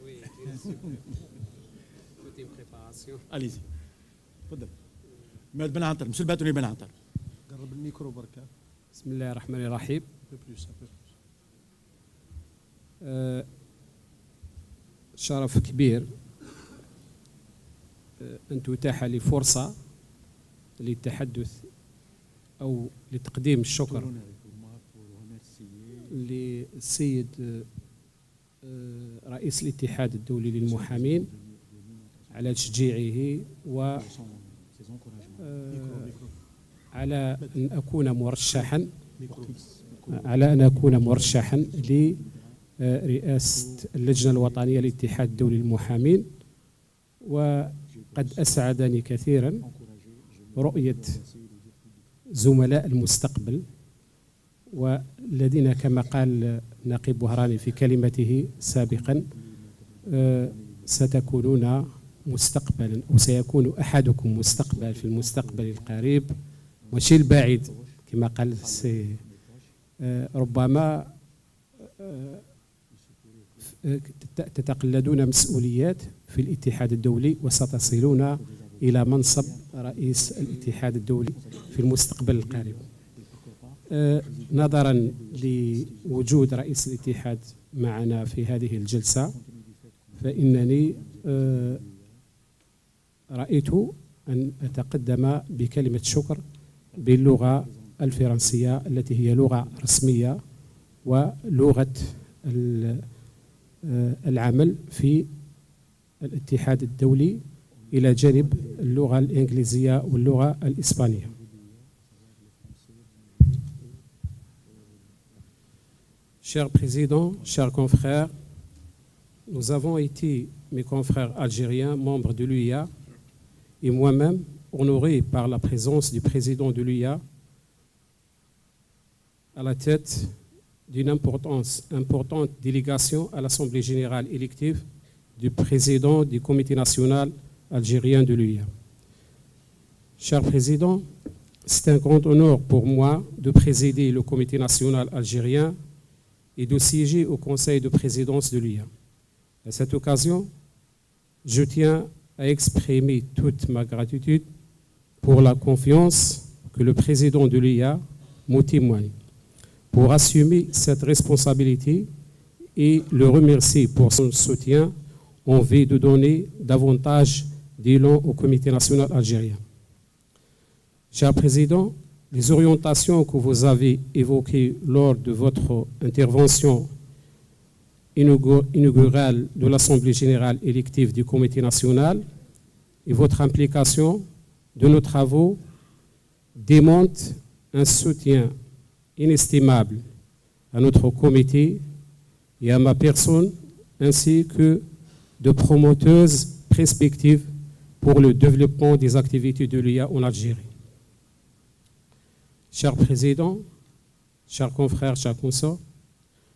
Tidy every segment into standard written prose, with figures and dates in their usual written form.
Oui, bien sûr. Toute une préparation. Allez-y. تفضل. بن عنتر، monsieur le bâtonnier بن عنتر. قرب الميكرو بركة. بسم الله الرحمن الرحيم. شرف كبير أن تتاح لي فرصة للتحدث أو لتقديم الشكر للسيد رئيس الاتحاد الدولي للمحامين على تشجيعه و على أن أكون مرشحا لرئاسة اللجنة الوطنية للاتحاد الدولي للمحامين. وقد أسعدني كثيرا رؤية زملاء المستقبل والذين كما قال نقيب بهراني في كلمته سابقا ستكونون مستقبلا وسيكون أحدكم مستقبل في المستقبل القريب ماشي البعيد كما قال ربما تتقلدون مسؤوليات في الاتحاد الدولي وستصلون إلى منصب رئيس الاتحاد الدولي في المستقبل القريب. نظرا لوجود رئيس الاتحاد معنا في هذه الجلسة فإنني رأيت أن أتقدم بكلمة شكر باللغة الفرنسية التي هي لغة رسمية ولغة العمل في الاتحاد الدولي إلى جانب اللغة الإنجليزية واللغة الإسبانية. Cher Président, chers confrères, nous avons été, mes confrères algériens, membres de l'UIA, et moi-même, honoré par la présence du président de l'UIA à la tête d'une importante délégation à l'Assemblée générale élective du président du Comité national algérien de l'UIA. Cher Président, c'est un grand honneur pour moi de présider le Comité national algérien et de siéger au Conseil de présidence de l'UIA. À cette occasion, je tiens à exprimer toute ma gratitude pour la confiance que le président de l'UIA me témoigne pour assumer cette responsabilité et le remercier pour son soutien en vue de donner davantage d'élan au Comité national algérien. Cher Président, les orientations que vous avez évoquées lors de votre intervention inaugurale de l'Assemblée générale élective du Comité national et votre implication de nos travaux démontrent un soutien inestimable à notre comité et à ma personne, ainsi que de promoteuses perspectives pour le développement des activités de l'UIA en Algérie. Cher Président, chers confrères, chers consorts,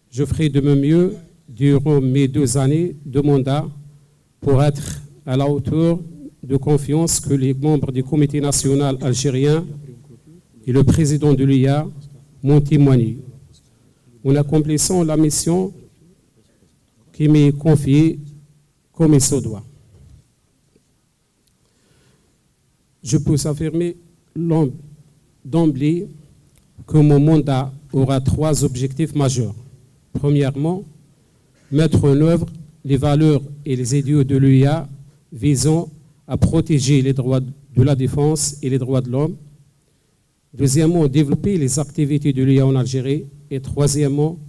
je ferai de mon mieux durant mes 2 années de mandat pour être à la hauteur de confiance que les membres du Comité national algérien et le président de l'UIA m'ont témoigné en accomplissant la mission qui m'est confiée comme il se doit. Je peux affirmer d'emblée que mon mandat aura 3 objectifs majeurs. Premièrement, mettre en œuvre les valeurs et les idéaux de l'UIA visant à protéger les droits de la défense et les droits de l'homme. Deuxièmement, développer les activités de l'UIA en Algérie. Et troisièmement,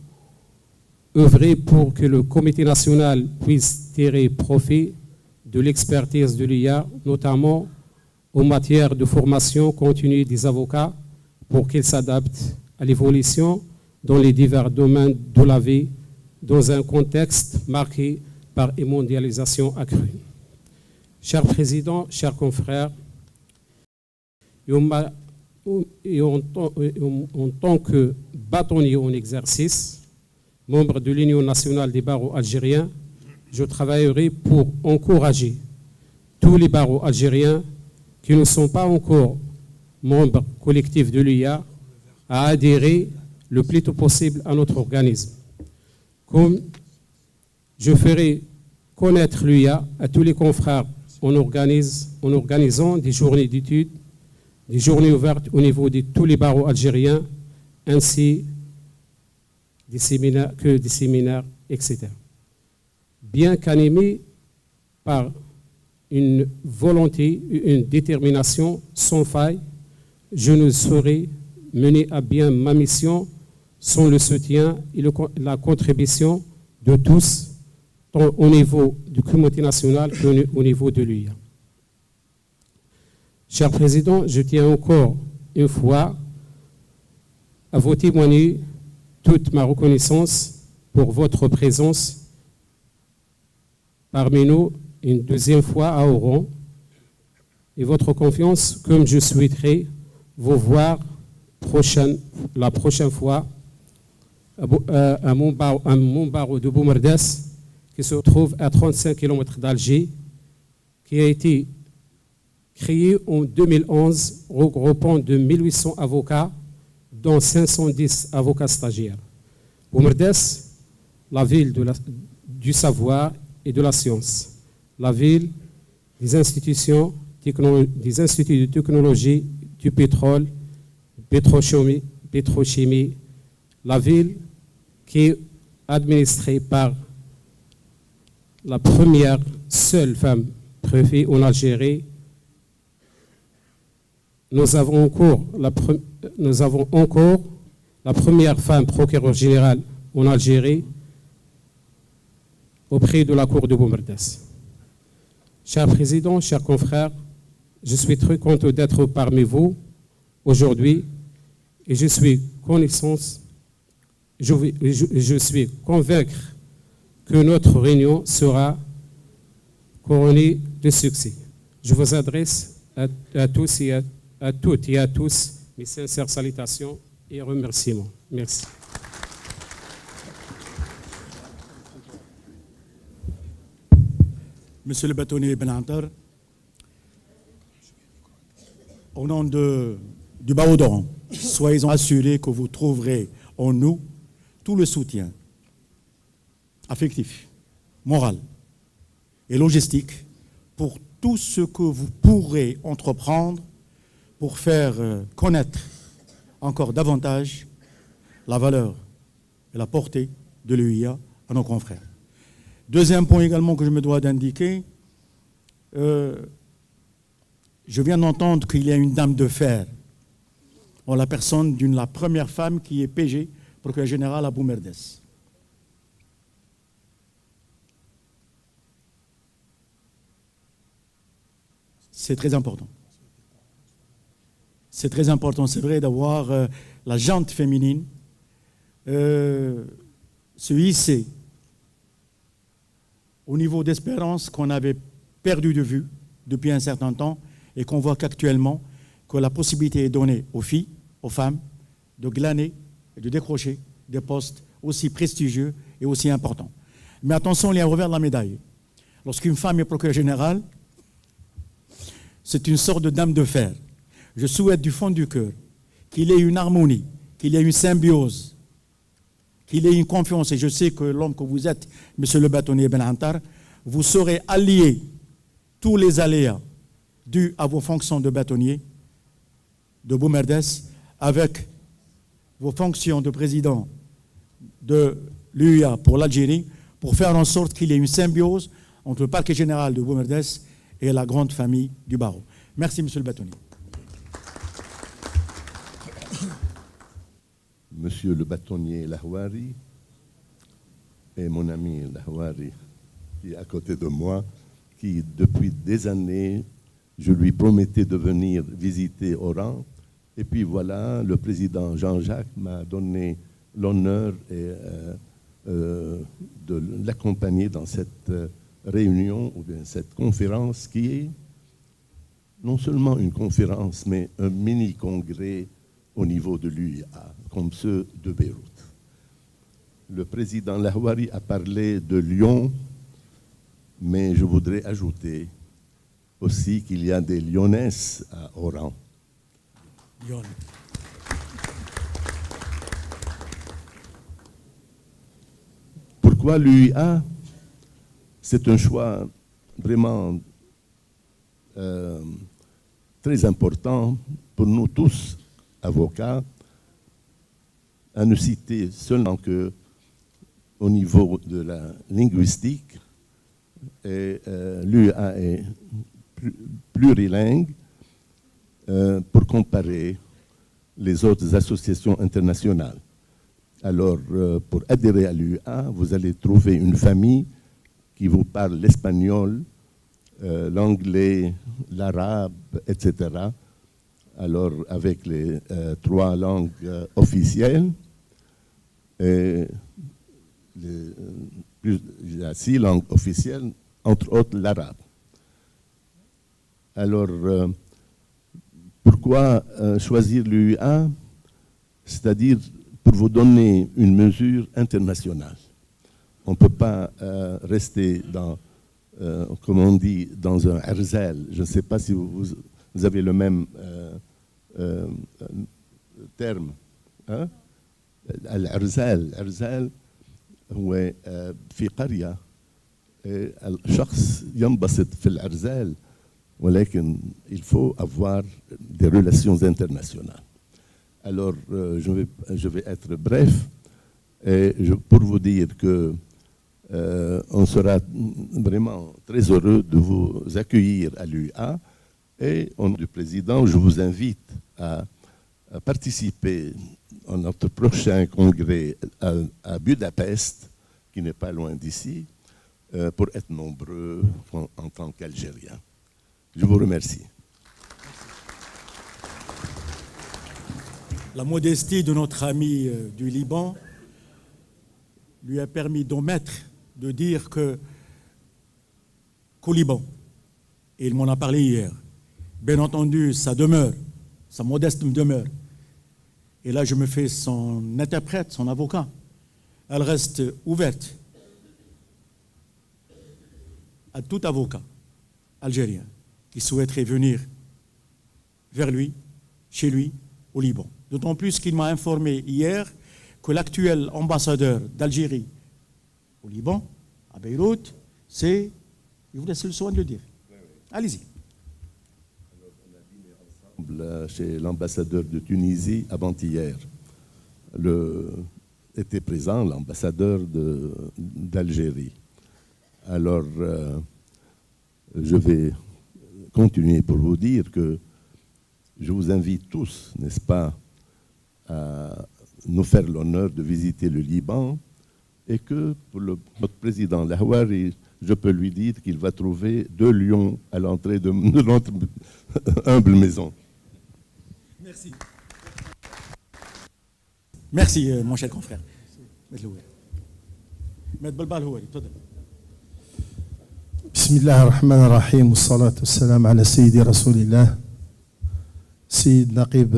œuvrer pour que le Comité national puisse tirer profit de l'expertise de l'UIA, notamment en matière de formation continue des avocats pour qu'ils s'adaptent à l'évolution dans les divers domaines de la vie dans un contexte marqué par une mondialisation accrue. Cher Président, chers confrères, et en tant que bâtonnier en exercice, membre de l'Union nationale des barreaux algériens, je travaillerai pour encourager tous les barreaux algériens qui ne sont pas encore membres collectifs de l'UIA à adhérer le plus tôt possible à notre organisme. Comme Je ferai connaître l'UIA à tous les confrères en organisant des journées d'études, des journées ouvertes au niveau de tous les barreaux algériens, ainsi des séminaires, etc. Bien qu'animé par une volonté, une détermination sans faille, je ne saurais mener à bien ma mission sans le soutien et la contribution de tous, tant au niveau du comité national qu'au niveau de l'UIA. Cher Président, je tiens encore une fois à vous témoigner toute ma reconnaissance pour votre présence parmi nous une deuxième fois à Oran et votre confiance, comme je souhaiterais vous voir la prochaine fois à mon barreau de Boumerdès, qui se trouve à 35 km d'Alger, qui a été créé en 2011, regroupant de 1800 avocats, dont 510 avocats stagiaires. Boumerdès, la ville du savoir et de la science, la ville des instituts de technologie, du pétrole, pétrochimie, la ville qui est administrée par la première seule femme préfet en Algérie. Nous avons encore la première femme procureure générale en Algérie auprès de la cour de Boumerdès. Cher Président, chers confrères, je suis très content d'être parmi vous aujourd'hui et je suis convaincu que notre réunion sera couronnée de succès. Je vous adresse à tous et à toutes et à tous mes sincères salutations et remerciements. Merci. Monsieur le bâtonnier Ben Antar, au nom du barreau d'Oran, soyez assurés que vous trouverez en nous tout le soutien affectif, moral et logistique pour tout ce que vous pourrez entreprendre pour faire connaître encore davantage la valeur et la portée de l'UIA à nos confrères. Deuxième point également que je me dois d'indiquer, je viens d'entendre qu'il y a une dame de fer en la personne de la première femme qui est PG, procureur général à Boumerdès. C'est très important. C'est très important, c'est vrai, d'avoir la gente féminine se hisser au niveau d'espérance qu'on avait perdu de vue depuis un certain temps et qu'on voit qu'actuellement, que la possibilité est donnée aux filles, aux femmes, de glaner et de décrocher des postes aussi prestigieux et aussi importants. Mais attention, il y a un revers de la médaille. Lorsqu'une femme est procureur général, c'est une sorte de dame de fer. Je souhaite du fond du cœur qu'il y ait une harmonie, qu'il y ait une symbiose, qu'il y ait une confiance. Et je sais que l'homme que vous êtes, monsieur le bâtonnier Ben Antar, vous saurez allier tous les aléas dus à vos fonctions de bâtonnier de Boumerdès avec vos fonctions de président de l'UIA pour l'Algérie pour faire en sorte qu'il y ait une symbiose entre le parquet général de Boumerdès et la grande famille du barreau. Merci, monsieur le bâtonnier. Monsieur le bâtonnier Lahouari et mon ami Lahouari qui est à côté de moi, qui depuis des années, je lui promettais de venir visiter Oran. Et puis voilà, le président Jean-Jacques m'a donné l'honneur de l'accompagner dans cette réunion ou bien cette conférence qui est non seulement une conférence, mais un mini-congrès au niveau de l'UIA, comme ceux de Beyrouth. Le président Lahouari a parlé de Lyon, mais je voudrais ajouter aussi qu'il y a des Lyonnaises à Oran. Lyon. Pourquoi l'UIA? C'est un choix vraiment très important pour nous tous, avocats, à ne citer seulement que au niveau de la linguistique, l'UA est plurilingue pour comparer les autres associations internationales. Alors, pour adhérer à l'UA, vous allez trouver une famille qui vous parle l'espagnol, l'anglais, l'arabe, etc. Alors, avec les 3 langues officielles, il y a 6 langues officielles, entre autres l'arabe. Alors, pourquoi choisir l'UA? C'est-à-dire pour vous donner une mesure internationale. On ne peut pas rester dans, comme on dit, dans un herzl. Je ne sais pas si vous avez le même terme. Hein? العرزال هو في قرية الشخص ينبسط في العرزال ولكن il faut avoir des relations internationales. Alors je vais être bref et pour vous dire que on sera vraiment très heureux de vous accueillir à l'UA et au nom du président, je vous invite à participer à notre prochain congrès à Budapest, qui n'est pas loin d'ici, pour être nombreux en tant qu'Algériens. Je vous remercie. La modestie de notre ami du Liban lui a permis d'omettre de dire qu'au Liban, et il m'en a parlé hier, bien entendu, sa demeure, sa modeste demeure, et là je me fais son interprète, son avocat, elle reste ouverte à tout avocat algérien qui souhaiterait venir vers lui, chez lui, au Liban. D'autant plus qu'il m'a informé hier que l'actuel ambassadeur d'Algérie au Liban, à Beyrouth, c'est... Je vous laisse le soin de le dire. Allez-y. Chez l'ambassadeur de Tunisie avant-hier. Était présent l'ambassadeur d'Algérie. Alors, je vais continuer pour vous dire que je vous invite tous, n'est-ce pas, à nous faire l'honneur de visiter le Liban et que pour notre président Lahouari, je peux lui dire qu'il va trouver 2 lions à l'entrée de notre humble maison. Merci. Merci, mon cher confrère. بسم الله الرحمن الرحيم والصلاة والسلام على سيدي رسول الله سيد نقيب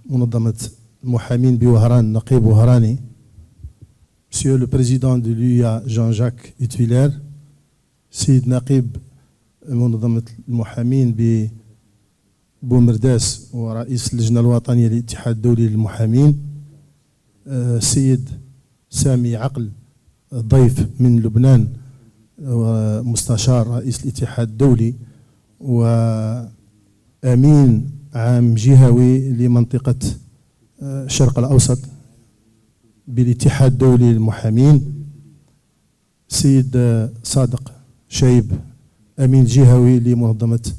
منظمة المحامين بوهران نقيب وهراني Monsieur le président de l'UIA Jean-Jacques Utwiler سيد نقيب منظمة المحامين بومرداس ورئيس اللجنة الوطنية للاتحاد الدولي للمحامين سيد سامي عقل ضيف من لبنان ومستشار رئيس الاتحاد الدولي وأمين عام جهوي لمنطقة الشرق الأوسط بالاتحاد الدولي للمحامين سيد صادق شايب أمين جهوي لمنظمة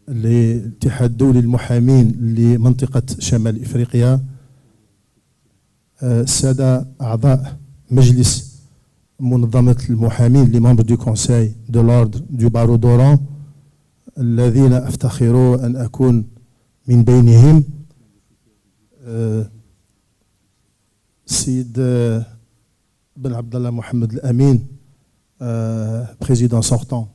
الاتحاد الدولي للمحامين لمنطقة شمال إفريقيا السادة أعضاء مجلس منظمة المحامين les membres du conseil de l'ordre du barreau d'Oran الذين أفتخر أن أكون من بينهم سيد بن عبد الله محمد الأمين président sortant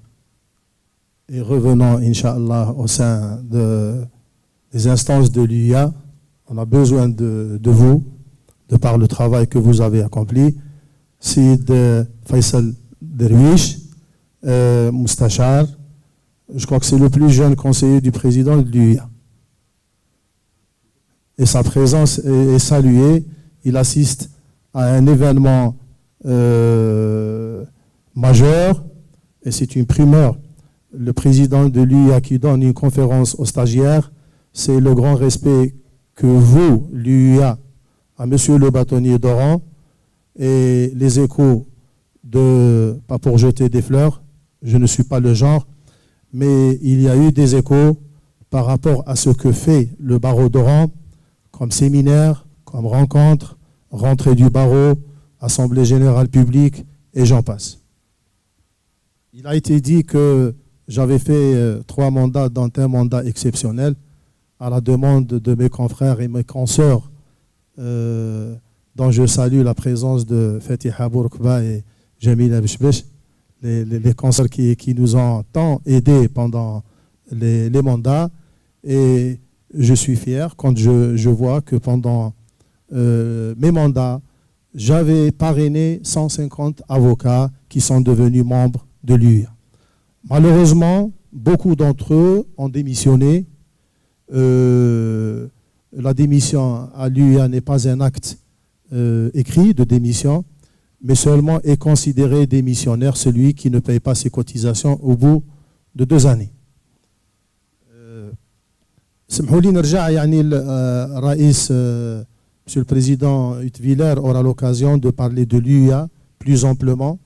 et revenant Inch'Allah au sein des instances de l'UIA. On a besoin de vous de par le travail que vous avez accompli. Sid Faisal Derwish, Moustachar, je crois que c'est le plus jeune conseiller du président de l'UIA. Et sa présence est saluée. Il assiste à un événement majeur majeur, et c'est une primeur. Le président de l'UIA qui donne une conférence aux stagiaires, c'est le grand respect que vaut l'UIA à monsieur le bâtonnier d'Oran, et les échos pas pour jeter des fleurs, je ne suis pas le genre, mais il y a eu des échos par rapport à ce que fait le barreau d'Oran comme séminaire, comme rencontre, rentrée du barreau, assemblée générale publique, et j'en passe. Il a été dit que j'avais fait 3 mandats, dont un mandat exceptionnel, à la demande de mes confrères et mes consoeurs, dont je salue la présence de Fatiha Bourkba et Jamila Bishbish, les consoeurs qui nous ont tant aidés pendant les mandats. Et je suis fier quand je vois que pendant mes mandats, j'avais parrainé 150 avocats qui sont devenus membres de l'UIA. Malheureusement, beaucoup d'entre eux ont démissionné. La démission à l'UIA n'est pas un acte écrit de démission, mais seulement est considéré démissionnaire celui qui ne paye pas ses cotisations au bout de 2 années. سمحوا لي نرجع يعني الرئيس Monsieur le Président Huttwiller aura l'occasion de parler de l'UIA plus amplement.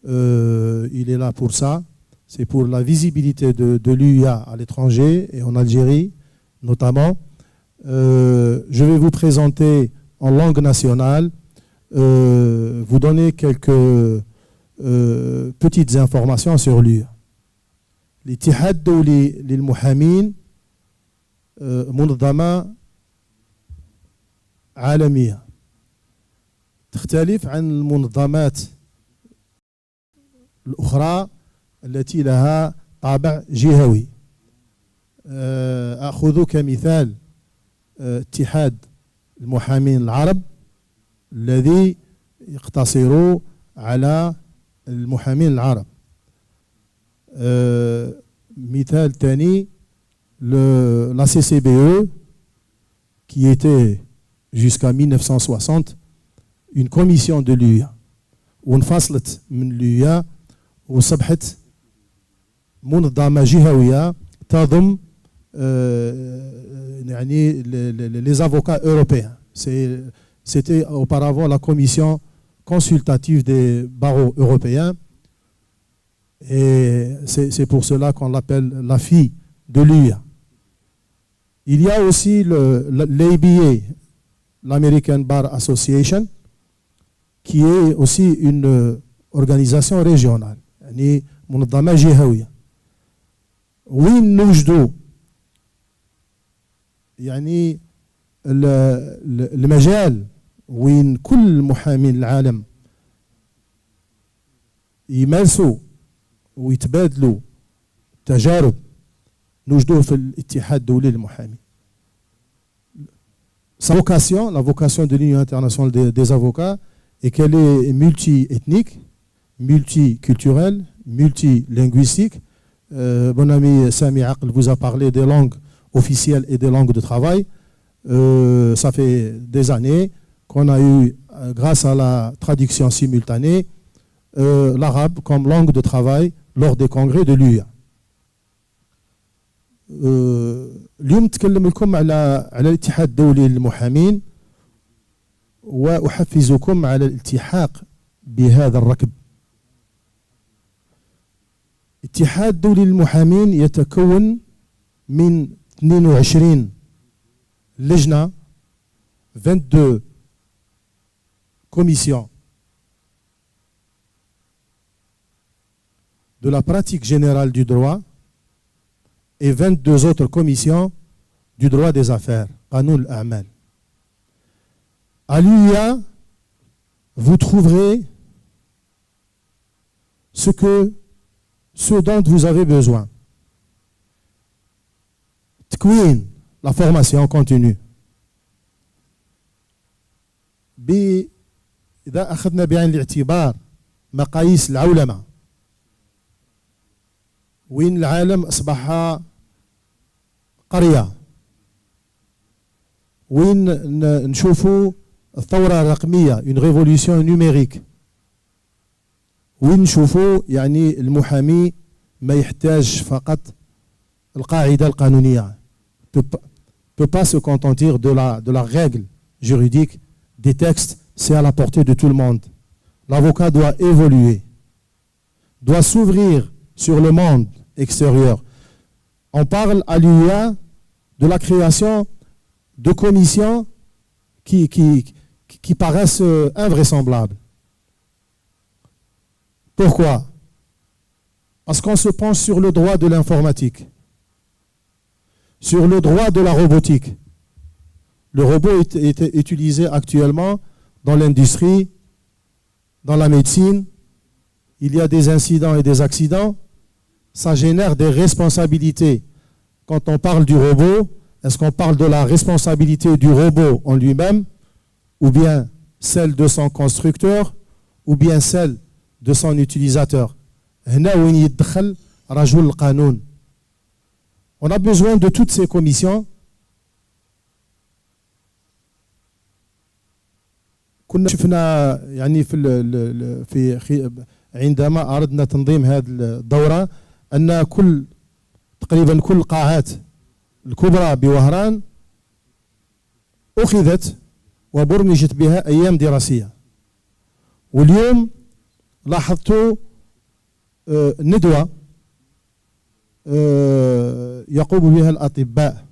Il est là pour ça. C'est pour la visibilité de l'UIA à l'étranger et en Algérie notamment. Je vais vous présenter en langue nationale, vous donner quelques petites informations sur l'UIA. الاتحاد الدولي للمحامين منظمة عالمية تختلف عن المنظمات الأخرى التي لها طابع جهوي. أخذ كمثال اتحاد المحامين العرب الذي يقتصر على المحامين العرب. مثال ثاني la CCBE qui était jusqu'à 1960 une commission de l'UIA وانفصلت من l'UIA وصبحت منظمة جهوية تضم يعني les avocats européens. C'était auparavant la commission consultative des barreaux européens et c'est pour cela qu'on l'appelle la fille de l'UIA. Il y a aussi l'ABA, l'American Bar Association, qui est aussi une organisation régionale, يعني منظمة جهوية. وين نوجدوا يعني المجال وين كل محامين العالم يمارسوا ويتبادلوا تجارب نوجدوه في الاتحاد الدولي للمحامين. Sa vocation, la vocation de l'Union internationale des avocats, est qu'elle est multi-ethnique, multiculturelle, multilinguistique. Mon ami Sami Aql vous a parlé des langues officielles et des langues de travail. Ça fait des années qu'on a eu, grâce à la traduction simultanée, l'arabe comme langue de travail lors des congrès de l'UIA. اليوم نتكلم لكم على الاتحاد الدولي للمحامين وأحفزكم على الالتحاق بهذا الركب. الاتحاد الدولي للمحامين يتكون من 22 لجنة 22 commissions de la pratique générale du droit et 22 autres commissions du droit des affaires, Qanoun al-A'mal. À l'UIA, vous trouverez ce dont vous avez besoin. Tkwin, la formation continue. إذا أخذنا بعين الاعتبار مقاييس العولمة وين العالم أصبح قرية وين نشوفوا الثورة الرقمية une révolution numérique وين نشوفوا يعني المحامي ما يحتاج فقط القاعدة القانونية. Peut pas se contenter de la règle juridique, des textes, c'est à la portée de tout le monde. L'avocat doit évoluer, doit s'ouvrir sur le monde extérieur. On parle à l'UA de la création de commissions qui paraissent invraisemblables. Pourquoi? Parce qu'on se penche sur le droit de l'informatique, sur le droit de la robotique. Le robot est utilisé actuellement dans l'industrie, dans la médecine. Il y a des incidents et des accidents. Ça génère des responsabilités. Quand on parle du robot, est-ce qu'on parle de la responsabilité du robot en lui-même, ou bien celle de son constructeur, ou bien celle de son utilisateur? هنا وين يدخل رجل القانون. On a besoin de toutes ces commissions. كنا شفنا يعني في عندما أردنا تنظيم هذه الدورة أن تقريبا كل القاعات الكبرى بوهران أخذت وبرمجت بها أيام دراسية. واليوم لاحظت ندوة يقوم بها الأطباء.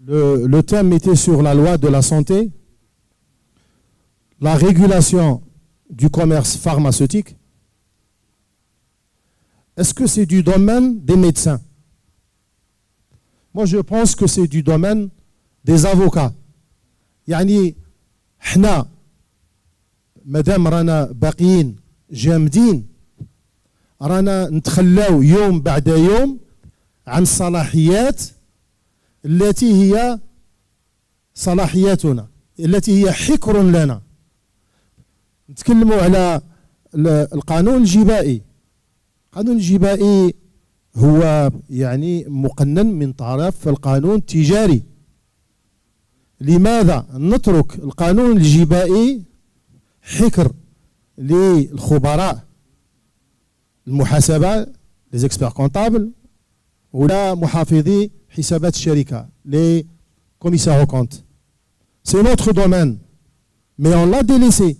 Le thème était sur la loi de la santé, la régulation du commerce pharmaceutique. Est-ce que c'est du domaine des médecins? Moi, je pense que c'est du domaine des avocats. يعني حنا مادام رانا باقيين جامدين رانا نتخلاو يوم بعد يوم عن الصلاحيات التي هي صلاحياتنا، التي هي حكر لنا. نتكلموا على القانون الجبائي. القانون الجبائي هو يعني مقنن من طرف القانون التجاري. لماذا نترك القانون الجبائي حكر للخبراء المحاسبة les experts comptables ولا محافظي حسابات الشركة les commissaires aux comptes. C'est notre domaine, mais on l'a délaissé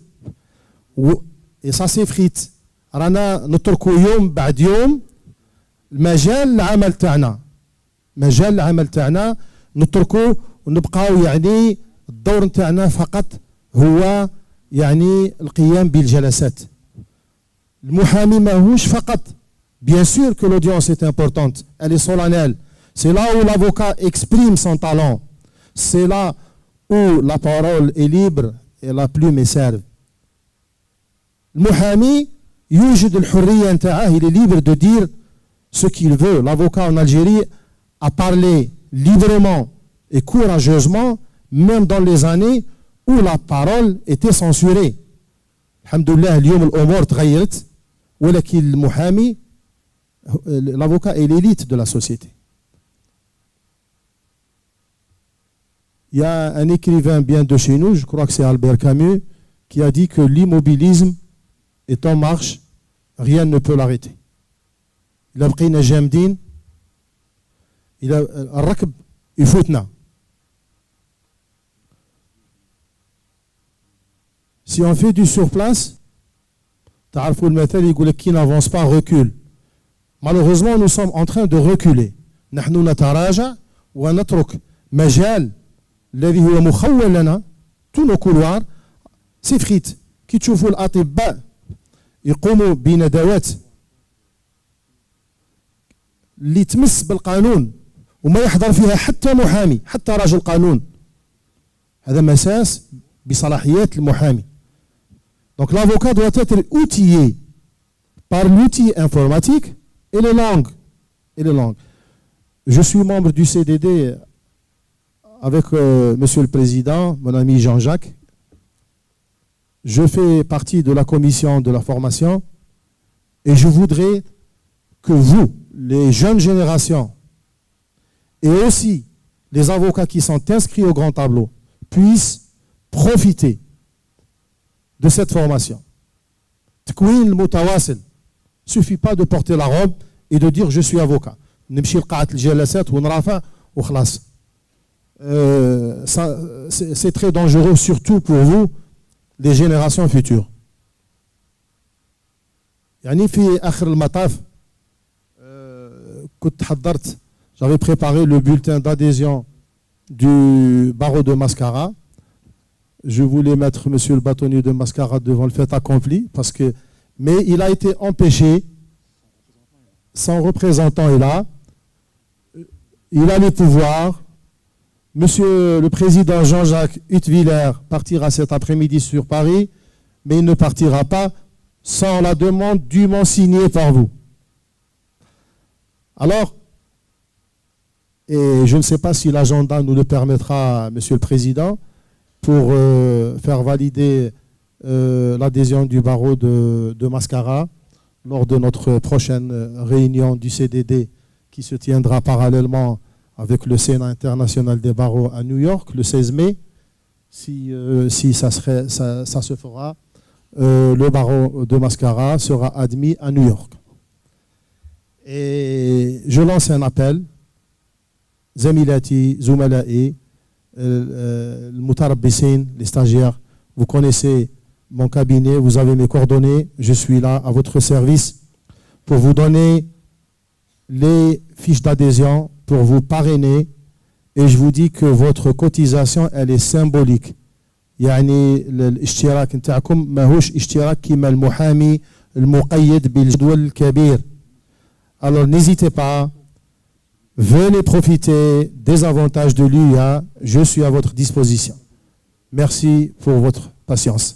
et ça s'effrite. رانا نتركوا يوم بعد يوم المجال العمل تاعنا، مجال العمل تاعنا نتركوا ونبقاو يعني الدور تاعنا فقط هو يعني القيام بالجلسات. المحامي ماهوش فقط. Bien sûr que l'audience est importante, elle est solennelle. C'est là où l'avocat exprime son talent. C'est là où la parole est libre et la plume est serve. المحامي يوجد الحرية نتاعه، il est libre de dire ce qu'il veut. L'avocat en Algérie a parlé librement et courageusement, même dans les années où la parole était censurée. Alhamdoulilah, اليوم الأمور تغيرت، ولكن المحامي l'avocat est l'élite de la société. Il y a un écrivain bien de chez nous, je crois que c'est Albert Camus, qui a dit que l'immobilisme est en marche, rien ne peut l'arrêter. إلا بقينا جامدين، إلا الركب يفوتنا. Si on fait du surplace, تعرفوا المثل يقول لك qui n'avance pas recule. Malheureusement, nous sommes en train de reculer. نحن نتراجع ونترك مجال الذي هو مخول لنا. Tous nos couloirs s'effritent. كي تشوفوا الأطباء يقوموا بندوات اللي تمس بالقانون وما يحضر فيها حتى محامي، حتى رجل قانون، هذا مساس بصلاحيات المحامي. Donc l'avocat doit être outillé par l'outil informatique et les langues. Je suis membre du CDD avec Monsieur le Président, mon ami Jean-Jacques. Je fais partie de la commission de la formation et je voudrais que vous, les jeunes générations, et aussi les avocats qui sont inscrits au grand tableau, puissent profiter de cette formation. تكوين المتواصل. suffit pas de porter la robe et de dire je suis avocat. نمشي لقاعة الجلسات ونرافع وخلاص. C'est très dangereux, surtout pour vous, les générations futures. يعني في آخر المطاف كنت حضرت, j'avais préparé le bulletin d'adhésion du barreau de Mascara. Je voulais mettre monsieur le bâtonnier de Mascara devant le fait accompli, mais il a été empêché. Son représentant est là. Il a les pouvoirs. Monsieur le président Jean-Jacques Huttwiller partira cet après-midi sur Paris, mais il ne partira pas sans la demande dûment signée par vous. Alors, et je ne sais pas si l'agenda nous le permettra, monsieur le président, pour faire valider l'adhésion du barreau de Mascara lors de notre prochaine réunion du CDD qui se tiendra parallèlement avec le Sénat international des barreaux à New York le 16 mai. Si ça se fera, le barreau de Mascara sera admis à New York. Et je lance un appel. Zamilati, Zoumalai, Moutarabissin, les stagiaires, vous connaissez mon cabinet, vous avez mes coordonnées, je suis là à votre service pour vous donner les fiches d'adhésion, pour vous parrainer, et je vous dis que votre cotisation, elle est symbolique. يعني الاشتراك نتاعكم ماهوش اشتراك كيما المحامي المقيد بالجدول الكبير. Alors n'hésitez pas, venez profiter des avantages de l'UIA, je suis à votre disposition. Merci pour votre patience.